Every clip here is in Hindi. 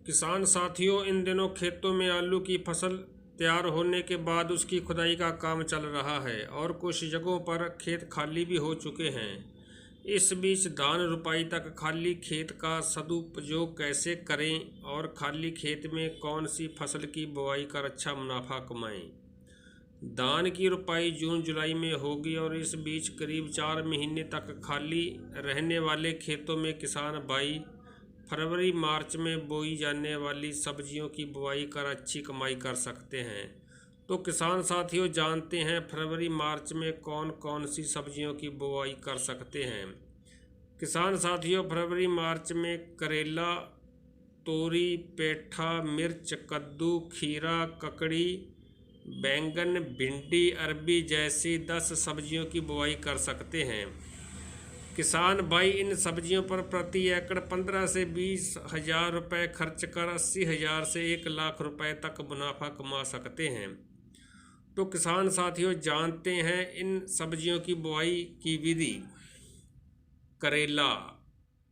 किसान साथियों, इन दिनों खेतों में आलू की फसल तैयार होने के बाद उसकी खुदाई का काम चल रहा है और कुछ जगहों पर खेत खाली भी हो चुके हैं। इस बीच धान रुपाई तक खाली खेत का सदुपयोग कैसे करें और खाली खेत में कौन सी फसल की बुआई कर अच्छा मुनाफा कमाएं। धान की रुपाई जून जुलाई में होगी और इस बीच करीब 4 महीने तक खाली रहने वाले खेतों में किसान भाई फरवरी मार्च में बोई जाने वाली सब्जियों की बुआई कर अच्छी कमाई कर सकते हैं। तो किसान साथियों, जानते हैं फरवरी मार्च में कौन कौन सी सब्जियों की बुआई कर सकते हैं। किसान साथियों, फरवरी मार्च में करेला, तोरी, पेठा, मिर्च, कद्दू, खीरा, ककड़ी, बैंगन, भिंडी, अरबी जैसी 10 सब्जियों की बुआई कर सकते हैं। किसान भाई इन सब्जियों पर प्रति एकड़ 15 से 20 हजार रुपये खर्च कर 80,000 से 1 लाख रुपए तक मुनाफा कमा सकते हैं। तो किसान साथियों, जानते हैं इन सब्जियों की बुआई की विधि। करेला,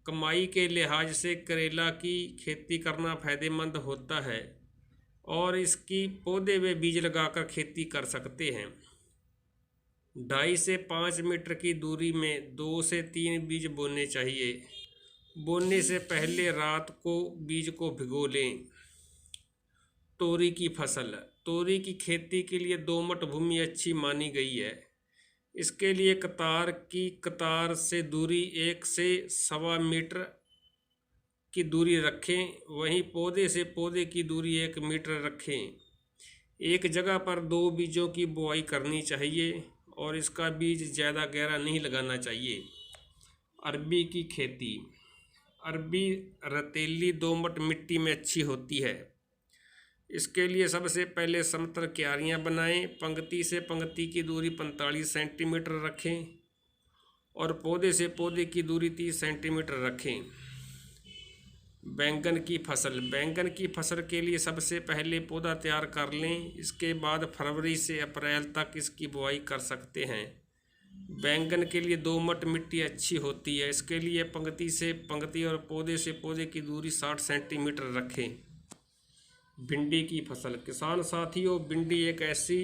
कमाई के लिहाज से करेला की खेती करना फायदेमंद होता है और इसकी पौधे व बीज लगाकर खेती कर सकते हैं। 2.5 से 5 मीटर की दूरी में 2 से 3 बीज बोने चाहिए। बोने से पहले रात को बीज को भिगो लें। तोरी की फसल, तोरी की खेती के लिए दोमट भूमि अच्छी मानी गई है। इसके लिए कतार से दूरी 1 से 1.25 मीटर की दूरी रखें। वहीं पौधे से पौधे की दूरी 1 मीटर रखें। एक जगह पर 2 बीजों की बुआई करनी चाहिए और इसका बीज ज़्यादा गहरा नहीं लगाना चाहिए। अरबी की खेती, अरबी रेतीली दोमट मिट्टी में अच्छी होती है। इसके लिए सबसे पहले समतल क्यारियां बनाएं। पंक्ति से पंक्ति की दूरी 45 सेंटीमीटर रखें और पौधे से पौधे की दूरी 30 सेंटीमीटर रखें। बैंगन की फसल, बैंगन की फसल के लिए सबसे पहले पौधा तैयार कर लें। इसके बाद फरवरी से अप्रैल तक इसकी बुआई कर सकते हैं। बैंगन के लिए दोमट मिट्टी अच्छी होती है। इसके लिए पंक्ति से पंक्ति और पौधे से पौधे की दूरी 60 सेंटीमीटर रखें। भिंडी की फसल, किसान साथियों, भिंडी एक ऐसी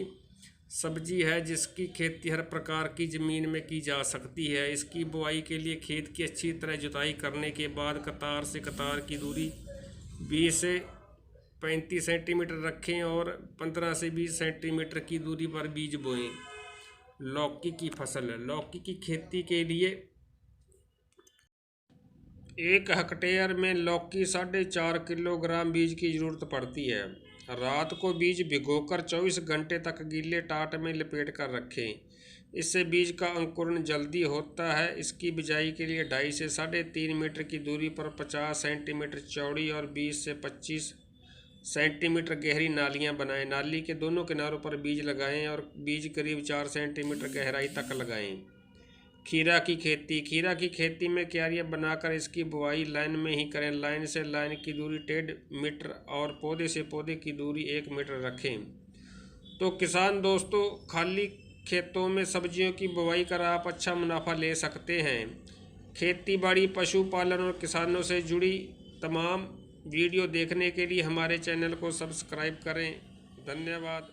सब्जी है जिसकी खेती हर प्रकार की ज़मीन में की जा सकती है। इसकी बुआई के लिए खेत की अच्छी तरह जुताई करने के बाद कतार से कतार की दूरी 20 से 35 सेंटीमीटर रखें और 15 से 20 सेंटीमीटर की दूरी पर बीज बोएं। लौकी की फसल, लौकी की खेती के लिए 1 हेक्टेयर में लौकी 4.5 किलोग्राम बीज की ज़रूरत पड़ती है। रात को बीज भिगोकर 24 घंटे तक गीले टाट में लपेट कर रखें। इससे बीज का अंकुरण जल्दी होता है। इसकी बिजाई के लिए 2.5 से 3.5 मीटर की दूरी पर 50 सेंटीमीटर चौड़ी और 20 से 25 सेंटीमीटर गहरी नालियां बनाएं। नाली के दोनों किनारों पर बीज लगाएं और बीज करीब 4 सेंटीमीटर गहराई तक लगाएं। खीरा की खेती, खीरा की खेती में क्यारियां बनाकर इसकी बुआई लाइन में ही करें। लाइन से लाइन की दूरी 1.5 मीटर और पौधे से पौधे की दूरी 1 मीटर रखें। तो किसान दोस्तों, खाली खेतों में सब्जियों की बुआई कर आप अच्छा मुनाफा ले सकते हैं। खेती बाड़ी, पशुपालन और किसानों से जुड़ी तमाम वीडियो देखने के लिए हमारे चैनल को सब्सक्राइब करें। धन्यवाद।